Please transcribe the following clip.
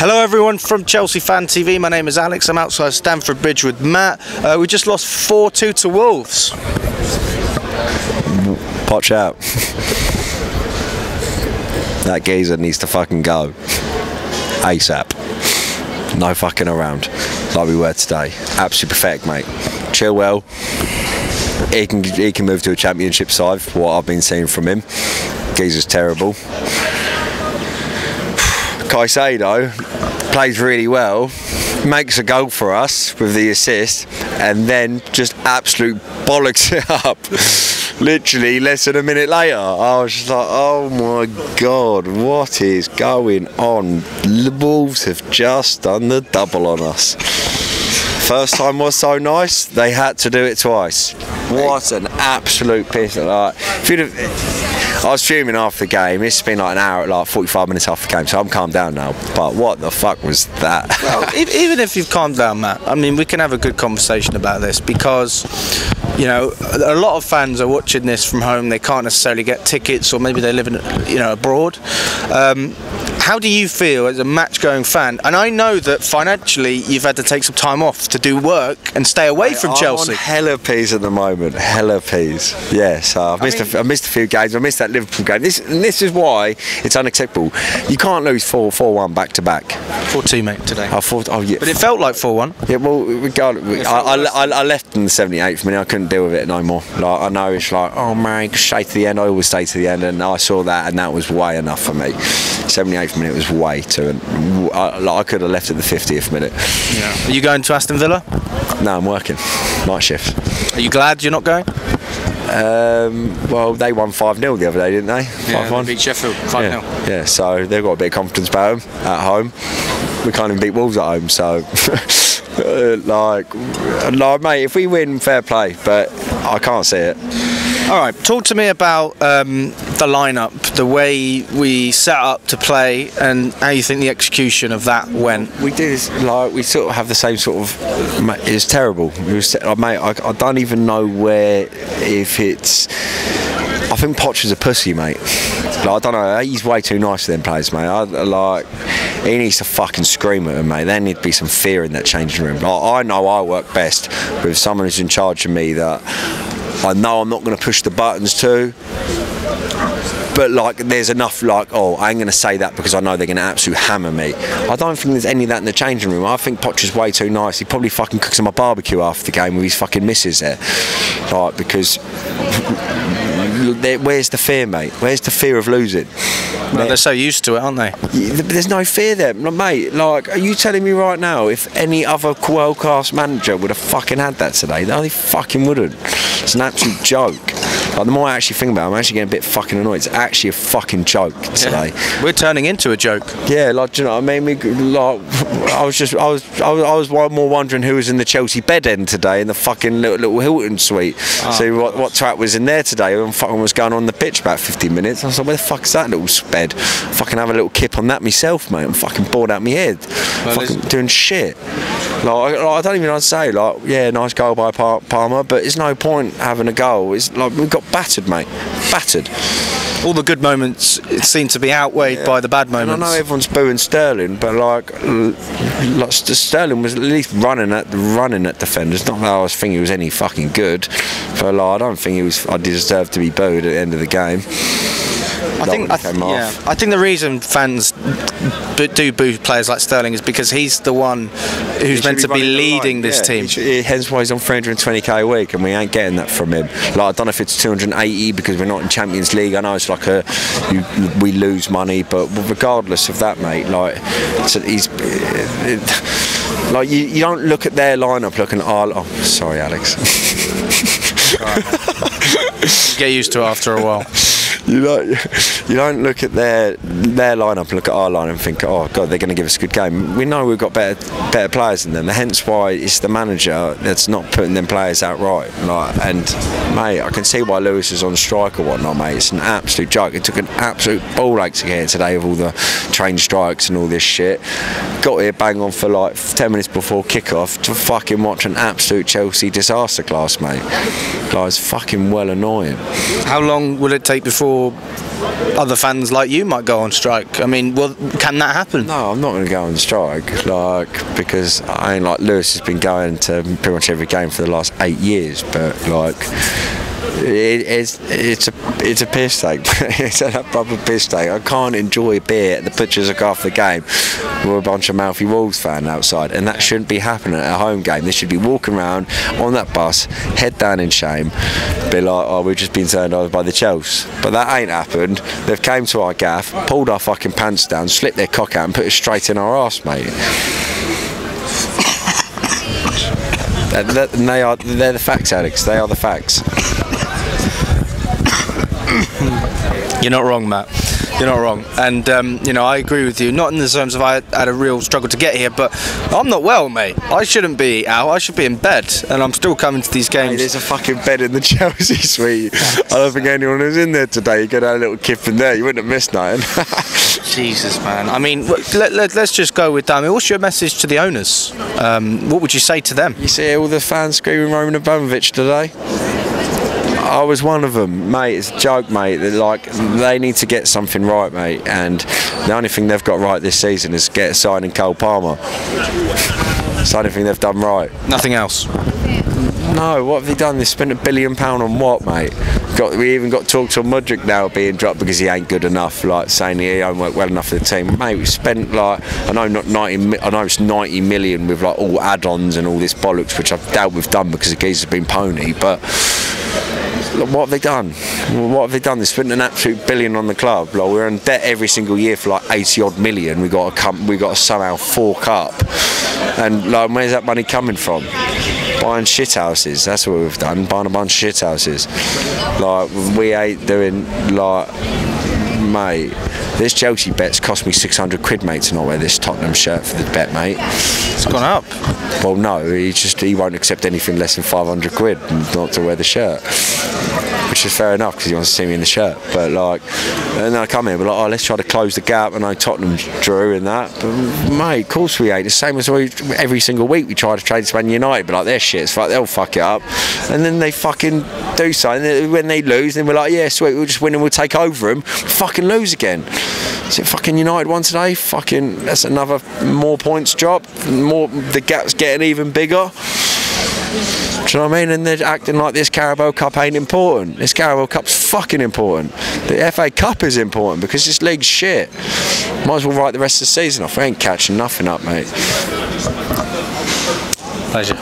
Hello everyone from Chelsea Fan TV. My name is Alex. I'm outside Stamford Bridge with Matt. We just lost 4-2 to Wolves. POCH out. That geezer needs to fucking go. ASAP. No fucking around. Like we were today. Absolutely pathetic, mate. Chilwell. He can move to a championship side, for what I've been seeing from him. Geezer's terrible. Caicedo plays really well, makes a goal for us with the assist, and then just absolute bollocks it up. Literally less than a minute later. I was just like, oh my god, what is going on? The Wolves have just done the double on us. First time was so nice, they had to do it twice. What an absolute piss. Like, I was fuming after the game. It's been like an hour, like 45 minutes after the game, so I'm calmed down now. But what the fuck was that? Well, even if you've calmed down, Matt, I mean, we can have a good conversation about this because, you know, a lot of fans are watching this from home. They can't necessarily get tickets, or maybe they live in, you know, abroad. How do you feel as a match-going fan? And I know that financially you've had to take some time off to do work and stay away from Chelsea. I'm on hella peas at the moment, hella peas. Yeah, so I've missed a few games. I missed that Liverpool game. This is why it's unacceptable. You can't lose 4-1 back-to-back. 4-2, mate, today. Oh, yeah. But it felt like 4-1. Yeah, well, regardless, I left in the 78th minute. I couldn't deal with it no more. Like, I know it's like, oh man, stay to the end. I always stay to the end, and I saw that, and that was way enough for me. 78th minute was way too. I could have left at the 50th minute. Yeah. Are you going to Aston Villa? No, I'm working night shift. Are you glad you're not going? Well, they won 5-0 the other day, didn't they? Yeah, 5-1. They beat Sheffield 5-0. Yeah, so they've got a bit of confidence about them at home. We can't even beat Wolves at home, so like, mate, if we win, fair play, but I can't see it. All right, talk to me about the lineup, the way we set up to play, and how you think the execution of that went. We do this, like, we sort of have the same sort of. Mate, it's terrible. It was, mate, I don't even know if it's. I think POCH is a pussy, mate. Like, I don't know. He's way too nice for them players, mate. He needs to fucking scream at them, mate. There need to be some fear in that changing room. Like, I know I work best with someone who's in charge of me that I know I'm not going to push the buttons to, but like there's enough, like, oh, I ain't going to say that because I know they're going to absolutely hammer me. I don't think there's any of that in the changing room. I think POCH is way too nice. He probably fucking cooks him a barbecue after the game with his fucking missus there, like, because where's the fear, mate? Where's the fear of losing? Well, they're so used to it, aren't they? There's no fear there, mate. Like, are you telling me right now if any other world-class manager would have fucking had that today? No, they fucking wouldn't. It's an absolute joke. Like, the more I actually think about it, I'm actually getting a bit fucking annoyed. It's actually a fucking joke today. Yeah. We're turning into a joke. Yeah, like, do you know what I mean? Like, I was more wondering who was in the Chelsea bed end today in the fucking little Hilton suite. See what twat was in there today and fucking was going on the pitch about 15 minutes. I was like, where the fuck is that little bed? Fucking have a little kip on that myself, mate. I'm fucking bored out of my head. Well, fucking doing shit. Like, I don't even know what to say. Like, yeah, nice goal by Palmer, but there's no point having a goal. It's like we got battered, mate. Battered. All the good moments seem to be outweighed by the bad moments. And I know everyone's booing Sterling, but like Sterling was at least running at defenders. Not that I was thinking he was any fucking good, but like, I don't think I deserved to be booed at the end of the game. I think the reason fans do boo players like Sterling is because he's the one who's meant to be leading this team. Hence why he's on 320k a week, and we ain't getting that from him. Like, I don't know if it's 280 because we're not in Champions League. I know it's like we lose money, but regardless of that, mate, like, like you don't look at their lineup looking at oh, sorry, Alex. Get used to it after a while. You don't look at their lineup, look at our lineup and think, oh god, they're going to give us a good game. We know we've got better players than them. Hence why it's the manager that's not putting them players out right. Like, and mate, I can see why Lewis is on strike or whatnot, mate. It's an absolute joke. It took an absolute ball ache to get here today with all the train strikes and all this shit. Got here bang on for like 10 minutes before kick-off to fucking watch an absolute Chelsea disaster class, mate. Like, it's fucking well annoying. How long will it take before or other fans like you might go on strike. I mean, well, can that happen? No, I'm not going to go on strike, like, because I ain't like Lewis has been going to pretty much every game for the last 8 years, but like. It's a piss take. It's a proper piss take. I can't enjoy beer at the butchers after the game with a bunch of mouthy Wolves fans outside, and that shouldn't be happening at a home game. They should be walking around on that bus, head down in shame, be like, oh, we've just been turned over by the Chelsea. But that ain't happened. They've came to our gaff, pulled our fucking pants down, slipped their cock out and put it straight in our arse, mate. And they're the facts, Alex. They are the facts. You're not wrong, Matt. You're not wrong. And, I agree with you. Not in the terms of I had a real struggle to get here, but I'm not well, mate. I shouldn't be out. I should be in bed. And I'm still coming to these games. Hey, there's a fucking bed in the Chelsea suite. I don't think anyone was in there today. You could have a little kip in there. You wouldn't have missed nothing. Jesus, man. I mean, let's just go with that. I mean, what's your message to the owners? What would you say to them? You see all the fans screaming Roman Abramovich today? I was one of them, mate. It's a joke, mate. They need to get something right, mate. And the only thing they've got right this season is get a signing Cole Palmer. It's the only thing they've done right. Nothing else. No, what have they done? They spent £1 billion on what, mate? We even got talk to Mudryk now being dropped because he ain't good enough, like saying he don't work well enough for the team. Mate, we spent I know it's 90 million with like all add-ons and all this bollocks, which I've doubt we've done because the geezer's been pony, but what have they done? What have they done? They spent an absolute billion on the club. Like, we're in debt every single year for like 80 odd million. We got to somehow fork up. And like, where's that money coming from? Buying shit houses. That's what we've done. Buying a bunch of shit houses. Like, we ain't doing like, mate. This Chelsea bet's cost me 600 quid, mate, to not wear this Tottenham shirt for the bet, mate. It's gone up. Well, no, he won't accept anything less than 500 quid not to wear the shirt. Which is fair enough because he wants to see me in the shirt. But like, and then I come here, we're like, oh, let's try to close the gap. And I Tottenham drew in that. But mate, of course we ain't. The same as every single week we try to trade to Man United, but like their shit's fuck, they'll fuck it up. And then they fucking do something. When they lose, then we're like, yeah, sweet, we'll just win and we'll take over them. Fucking lose again. Is it fucking United won today? Fucking, that's another more points drop. The gap's getting even bigger. Do you know what I mean? And they're acting like this Carabao Cup ain't important. This Carabao Cup's fucking important. The FA Cup is important because this league's shit. Might as well write the rest of the season off. We ain't catching nothing up, mate. Pleasure.